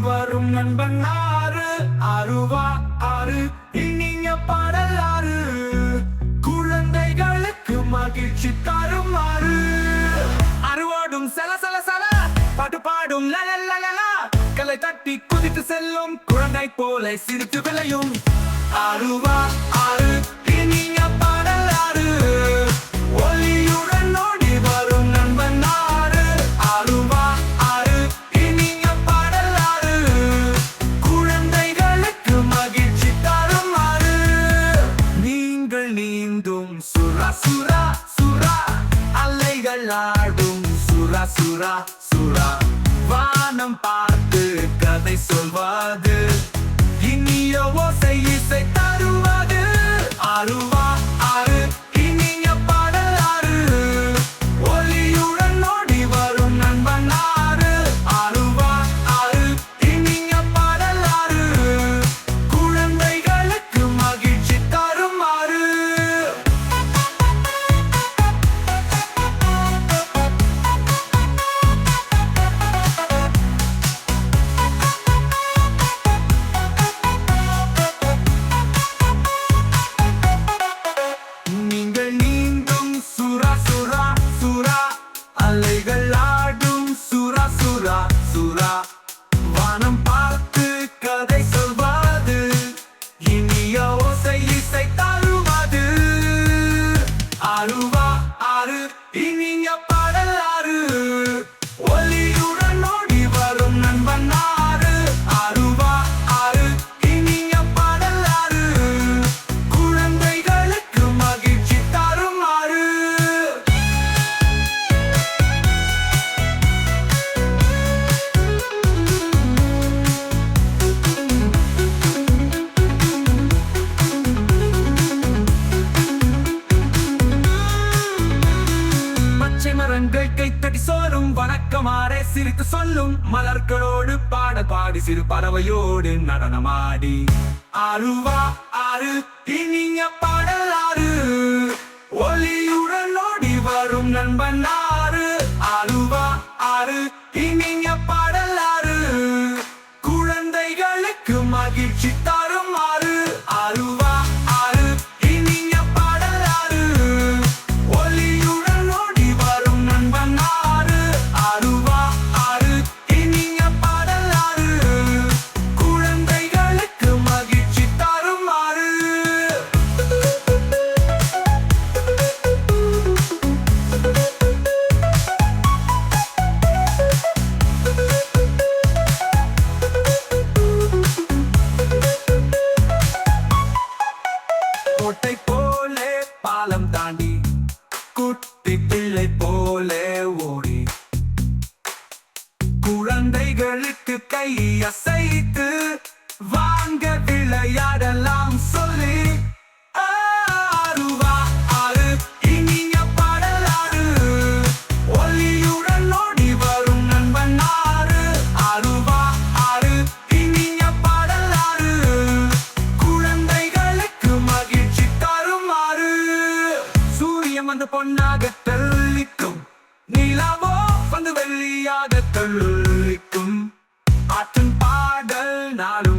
வரும் நண்பன் ஆறு அருவா ஆறு இனிய பாடல் ஆறு குழந்தைகளுக்கு மகிழ்ச்சி தரும் ஆறு அருவோடும் சல சல சல பாட்டு பாடும் லலலலலா கலை தட்டி குதித்து செல்லும் குழந்தை போல சிரித்து விளையும் அருவா ஆறு இனிய பாடல் ஆறு ஒளியுடன் ஓடி வரும் நண்பன் ஆறு அருவா ஆறு இனிய பாடல் ஆறு குழந்தைகளுக்கு மகிழ்ச்சி தரும் ஆறு நீங்கள் நீந்தும் சுரா சுரா சுரா அலைகள் ஆடும் சுரா சுரா சுரா வானம் பார்த்து கதை சொல்வது இனிய ஓசை இசை தருவது அருவா ஆறு இனிய பாடல் ஆறு ஒளியுடன் ஓடி வரும் நண்பன் ஆறு அருவா ஆறு இனிய பாடல் ஆறு குழந்தைகளுக்கு மகிழ்ச்சி தரும் ஆறு நீங்கள் நீந்தும் சுரா சுரா சுரா அலைகள் ஆடும் சுரா சுரா சுரா வானம் பார்த்து கதை சொல்வது இனிய ஓசை இசை தருவது அருவா ஆறு இனிய பாடல் ஆறு ஒளியுடன் ஓடி வரும் நண்பன் ஆறு அருவா ஆறு இனிய பாடல் ஆறு குழந்தைகளுக்கு மகிழ்ச்சி தரும் ஆறு பச்சை மரங்கள் கைத்தடி சோறும் வணக்கமாறே சிரித்து சொல்லும் மலர்களோடு பாட பாடி சிறு பறவையோடு நடனமாடி அருவா ஆறு இனிய பாடல் ஆறு ஒளியுடன் ஓடி வரும் நண்பன் ஆறு அருவா ஆறு இனிய பாடல் ஆறு குழந்தைகளுக்கு மகிழ்ச்சி தரும் ஆறு அருவா ஆறு இனிய பாடல் ஆறு ஒளியுடன் ஓடி வரும் நண்பன் ஆறு அருவா ஆறு இனிய பாடல் ஆறு குழந்தைகளுக்கு மகிழ்ச்சி தரும் ஆறு கோட்டை போலே பாலம் தாண்டி குட்டி பிள்ளை போலே ஓடி குழந்தைகளுக்கு கை அசைத்து வாங்க விளையாடலாம் சொல்லி அருவா ஆறு இனிய பாடல் ஆறு ஒளியுடன் ஓடி வரும் நண்பன் ஆறு அருவா ஆறு இனிய பாடல் ஆறு குழந்தைகளுக்கு மகிழ்ச்சி தரும் ஆறு சூரியன் வந்து பொன்னாக தெளிக்கும் நிலாவோ வந்து வெள்ளியாக தெளிக்கும் ஆற்றின் பாடல் நாடு